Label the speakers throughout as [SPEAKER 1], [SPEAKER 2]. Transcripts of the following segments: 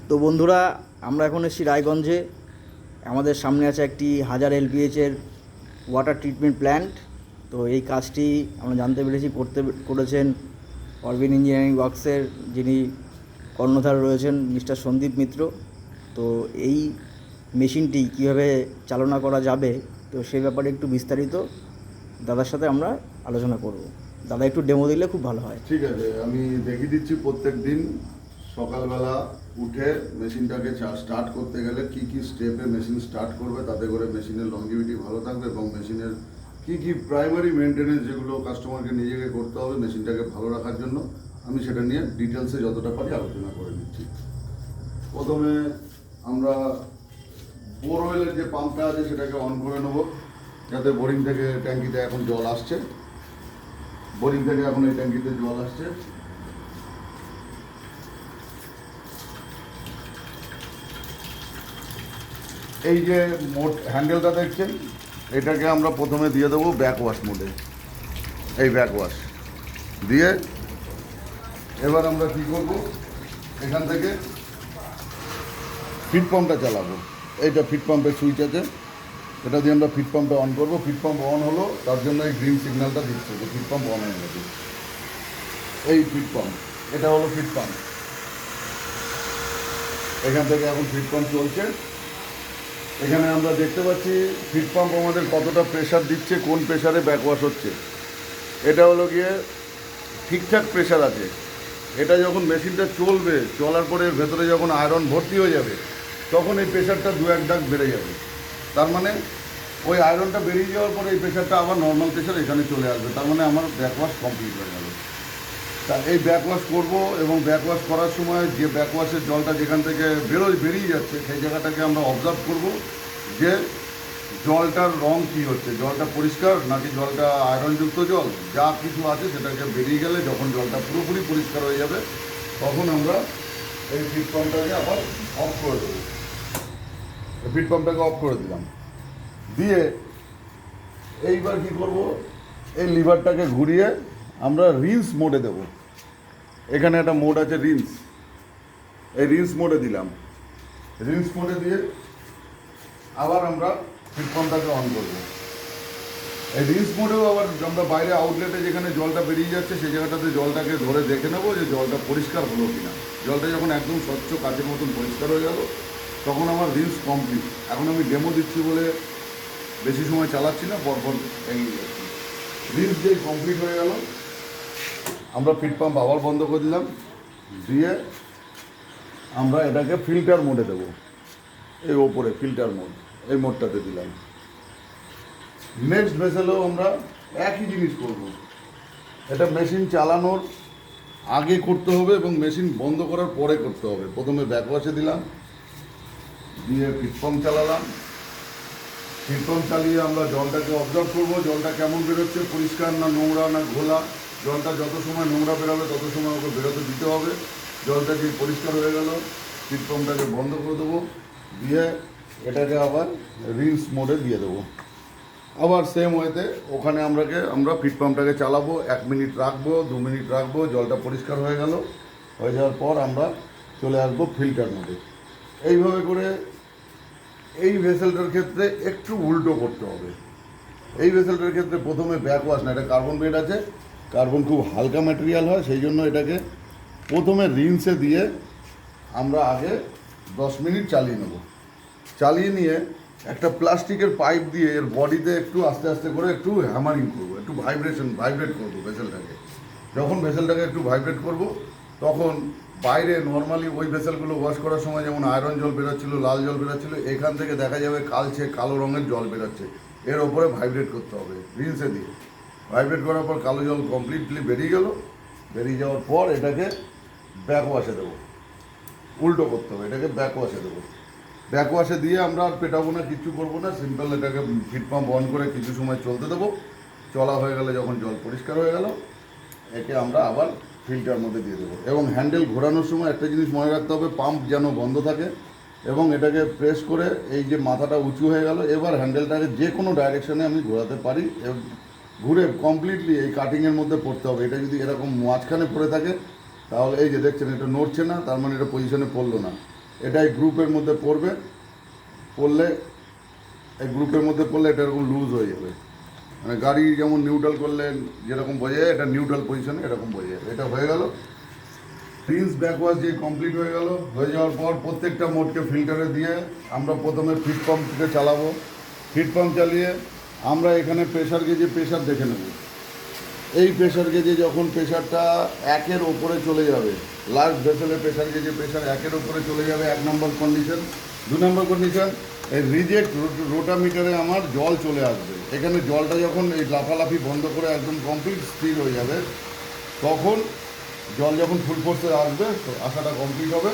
[SPEAKER 1] তো বন্ধুরা, আমরা এখন এসেছি রায়গঞ্জে। আমাদের সামনে আছে একটি 1000 এলপিএইচের ওয়াটার ট্রিটমেন্ট প্ল্যান্ট। তো এই কাজটি আমরা জানতে পেরেছি করেছেন অরবিন ইঞ্জিনিয়ারিং ওয়ার্কসের যিনি কর্ণধার রয়েছেন মিস্টার সন্দীপ মিত্র। তো এই মেশিনটি কীভাবে চালনা করা যাবে, তো সেই ব্যাপারে একটু বিস্তারিত দাদার সাথে আমরা আলোচনা করব। দাদা একটু ডেমো দিলে খুব ভালো হয়।
[SPEAKER 2] ঠিক আছে, আমি দেখিয়ে দিচ্ছি। প্রত্যেক দিন সকালবেলা উঠে মেশিনটাকে স্টার্ট করতে গেলে কি কি স্টেপে মেশিন স্টার্ট করবে, তাতে করে মেশিনের লংজিভিটি ভালো থাকবে এবং মেশিনের কি কি প্রাইমারি মেনটেনেন্স যেগুলো কাস্টমারকে নিজেকে করতে হবে মেশিনটাকে ভালো রাখার জন্য, আমি সেটা নিয়ে ডিটেলসে যতটা পারি আলোচনা করে দিচ্ছি। প্রথমে আমরা বোরওয়েলের যে পাম্পটা আছে সেটাকে অন করে নেব, যাতে বোরিং থেকে ট্যাঙ্কিতে এখন জল আসছে। বোরিং থেকে এখন এই ট্যাঙ্কিতে জল আসছে। এই যে মোট হ্যান্ডেলটা দেখছেন, এটাকে আমরা প্রথমে দিয়ে দেবো ব্যাক ওয়াশ মোডে। এই ব্যাক ওয়াশ দিয়ে এবার আমরা কী করব, এখান থেকে ফিট পাম্পটা চালাবো। এইটা ফিট পাম্পের সুইচ আছে, এটা দিয়ে আমরা ফিট পাম্পটা অন করবো। ফিট পাম্প অন হলো, তার জন্য এই গ্রিন সিগন্যালটা দিচ্ছে যে ফিট পাম্প অন হয়ে গেছে। এই ফিট পাম্প, এটা হলো ফিট পাম্প। এখান থেকে এখন ফিট পাম্প চলছে। এখানে আমরা দেখতে পাচ্ছি ফিট পাম্প আমাদের কতটা প্রেশার দিচ্ছে, কোন প্রেশারে ব্যাকওয়াশ হচ্ছে। এটা হলো গিয়ে ঠিকঠাক প্রেশার আছে। এটা যখন মেশিনটা চলবে, চলার পরে ভেতরে যখন আয়রন ভর্তি হয়ে যাবে, তখন এই প্রেশারটা 1 দাগ বেড়ে যাবে। তার মানে ওই আয়রনটা বেরিয়ে যাওয়ার পরে এই প্রেশারটা আবার নর্মাল প্রেশার এখানে চলে আসবে। তার মানে আমার ব্যাকওয়াশ কমপ্লিট হয়ে গেল। তা এই ব্যাকওয়াশ করবো এবং ব্যাকওয়াশ করার সময় যে ব্যাকওয়াশের জলটা যেখান থেকে বেরিয়ে যাচ্ছে, সেই জায়গাটাকে আমরা অবজার্ভ করব যে জলটার রং কী হচ্ছে, জলটা পরিষ্কার নাকি জলটা আয়রনযুক্ত জল। যা কিছু আছে সেটাকে বেরিয়ে গেলে যখন জলটা পুরোপুরি পরিষ্কার হয়ে যাবে, তখন আমরা এই ফিট পাম্পটাকে আবার অফ করে দেবো। ফিট পাম্পটাকে অফ করে দিলাম, দিয়ে এইবার কী করব, এই লিভারটাকে ঘুরিয়ে আমরা রিন্স মোডে দেব। এখানে একটা মোড আছে রিন্স, এই রিন্স মোডে দিলাম। রিন্স মোডে দিয়ে আবার আমরা ফিট পাম্পটাকে অন করবো। এই রিন্স মোডেও আবার আমরা বাইরে আউটলেটে যেখানে জলটা বেরিয়ে যাচ্ছে সেই জায়গাটাতে জলটাকে ধরে দেখে নেবো যে জলটা পরিষ্কার হলো কিনা। জলটা যখন একদম স্বচ্ছ কাচের মতন পরিষ্কার হয়ে গেল, তখন আমার রিন্স কমপ্লিট। এখন আমি ডেমো দিচ্ছি বলে বেশি সময় চালাচ্ছি না, পরপর এই রিন্স যেই কমপ্লিট হয়ে গেল, আমরা ফিট পাম্প আবার বন্ধ করে দিলাম। দিয়ে আমরা এটাকে ফিল্টার মোডে দেবো। এই ওপরে ফিল্টার মোড, এই মোডটাতে দিলাম। নেক্সট ভেসেলেও আমরা একই জিনিস করব। এটা মেশিন চালানোর আগে করতে হবে এবং মেশিন বন্ধ করার পরে করতে হবে। প্রথমে ব্যাকওয়াশে দিলাম, দিয়ে ফিট পাম্প চালালাম। ফিট পাম্প চালিয়ে আমরা জলটাকে অবজার্ভ করবো, জলটা কেমন বেরোচ্ছে, পরিষ্কার না নোংরা না ঘোলা। জলটা যত সময় নোংরা বেরোবে তত সময় ওকে বেরোতে দিতে হবে। জলটা যে পরিষ্কার হয়ে গেল, ফিট পাম্পটাকে বন্ধ করে দেবো, দিয়ে এটাকে আবার রিন্স মোডে দিয়ে দেবো। আবার সেম ওয়েতে ওখানে আমরা ফিট পাম্পটাকে চালাবো, 1 মিনিট রাখবো, 2 মিনিট রাখবো। জলটা পরিষ্কার হয়ে গেল, হয়ে যাওয়ার পর আমরা চলে আসবো ফিল্টার মোডে। এইভাবে করে এই ভেসেলটার ক্ষেত্রে একটু উল্টো করতে হবে। এই ভেসেলটার ক্ষেত্রে প্রথমে ব্যাকওয়াশ না, এটা কার্বন বেড আছে, কার্বন খুব হালকা ম্যাটেরিয়াল হয়, সেই জন্য এটাকে প্রথমে রিন্সে দিয়ে আমরা আগে 10 মিনিট চালিয়ে নেব। চালিয়ে নিয়ে একটা প্লাস্টিকের পাইপ দিয়ে এর বডিতে একটু আস্তে আস্তে করে একটু হ্যামারিং করবো, একটু ভাইব্রেট করবো ভেসেলটাকে। যখন ভেসেলটাকে একটু ভাইব্রেট করব, তখন বাইরে নর্মালি ওই ভেসেলগুলো ওয়াশ করার সময় যেমন আয়রন জল বেরোচ্ছিলো, লাল জল বেরোচ্ছিলো, এখান থেকে দেখা যাবে কালো রঙের জল বেরোচ্ছে। এর ওপরে ভাইব্রেট করতে হবে রিন্সে দিয়ে। ভাইব্রেট করার পর কালো জল কমপ্লিটলি বেরিয়ে গেল। বেরিয়ে যাওয়ার পর এটাকে ব্যাকওয়াশে দেবো, উল্টো করতে হবে, এটাকে ব্যাকওয়াশে দেবো। ব্যাকওয়াশে দিয়ে আমরা আর পেটাবো না, কিচ্ছু করবো না, সিম্পল এটাকে ফিট পাম্প অন করে কিছু সময় চলতে দেবো। চলা হয়ে গেলে যখন জল পরিষ্কার হয়ে গেল, একে আমরা আবার ফিল্টার মধ্যে দিয়ে দেবো। এবং হ্যান্ডেল ঘোরানোর সময় একটা জিনিস মনে রাখতে হবে, পাম্প যেন বন্ধ থাকে এবং এটাকে প্রেস করে এই যে মাথাটা উঁচু হয়ে গেল, এবার হ্যান্ডেলটাকে যে কোনো ডাইরেকশানে আমি ঘোরাতে পারি। ঘুরে কমপ্লিটলি এই কাটিংয়ের মধ্যে পড়তে হবে। এটা যদি এরকম মাঝখানে পড়ে থাকে তাহলে এই যে দেখছেন এটা নড়ছে না, তার মানে এটা পজিশনে পড়লো না। এটা এই গ্রুপের মধ্যে পড়বে, পড়লে এই গ্রুপের মধ্যে পড়লে এটা এরকম লুজ হয়ে যাবে, মানে গাড়ি যেমন নিউট্রাল করলে যেরকম বোঝা যায় এটা নিউট্রাল পজিশনে এরকম বোঝা যাবে। এটা হয়ে গেল প্রিন্স ব্যাকওয়াশ যে কমপ্লিট হয়ে গেল। হয়ে যাওয়ার পর প্রত্যেকটা মোটকে ফিল্টারে দিয়ে আমরা প্রথমে ফিট পাম্প থেকে চালাবো। ফিট পাম্প চালিয়ে আমরা এখানে প্রেশার গেজে প্রেশার দেখে নেব। এই প্রেশার গেজে যখন প্রেশারটা 1-এর ওপরে চলে যাবে, লার্জ ভেসেলের প্রেশার গেজে প্রেশার 1-এর ওপরে চলে যাবে, 1 নম্বর কন্ডিশন। 2 নম্বর কন্ডিশন, এই রিজেক্ট রোটামিটারে আমার জল চলে আসবে। এখানে জলটা যখন এই লাফালাফি বন্ধ করে একদম কমপ্লিট স্থির হয়ে যাবে, তখন জল যখন ফুল ফোর্সে আসবে, তো আসাটা কমপ্লিট হবে।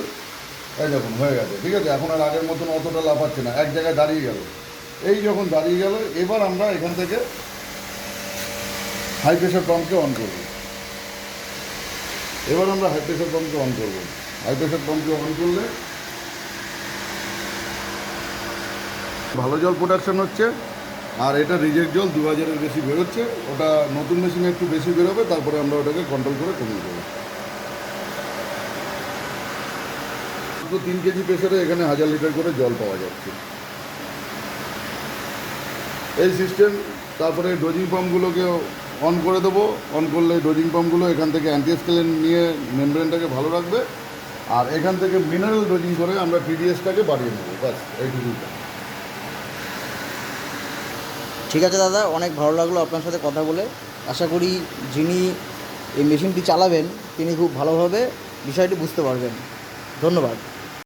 [SPEAKER 2] এই যখন হয়ে গেছে, ঠিক আছে, এখন আর আগের মতন অতটা লাফাচ্ছে না, এক জায়গায় দাঁড়িয়ে গেল। এই যখন দাঁড়িয়ে গেল, এবার আমরা এখান থেকে হাই প্রেশার পাম্পকে অন করব। এবার আমরা হাই প্রেশার পাম্পকে অন করব। হাই প্রেশার পাম্পকে অন করলে ভালো জল প্রোডাকশন হচ্ছে, আর এটা রিজেক্ট জল 2000-এর বেশি বেরোচ্ছে। ওটা নতুন মেশিনে একটু বেশি বেরোবে, তারপরে আমরা ওটাকে কন্ট্রোল করে কমিয়ে দেবো। তো 3 কেজি প্রেশারে এখানে 1000 লিটার করে জল পাওয়া যাচ্ছে, এই সিস্টেম। তারপরে ডোজিং পাম্পগুলোকে অন করে দেবো। অন করলে ডোজিং পাম্পগুলো এখান থেকে অ্যান্টিস্কেলেন নিয়ে মেমব্রেনটাকে ভালো রাখবে, আর এখান থেকে মিনারেল ডোজিং করে আমরা টিডিএসটাকে বাড়িয়ে নেবো। ব্যাস এইটুকুই।
[SPEAKER 1] ঠিক আছে দাদা, অনেক ভালো লাগলো আপনার সাথে কথা বলে। আশা করি যিনি এই মেশিনটি চালাবেন তিনি খুব ভালোভাবে বিষয়টি বুঝতে পারবেন। ধন্যবাদ।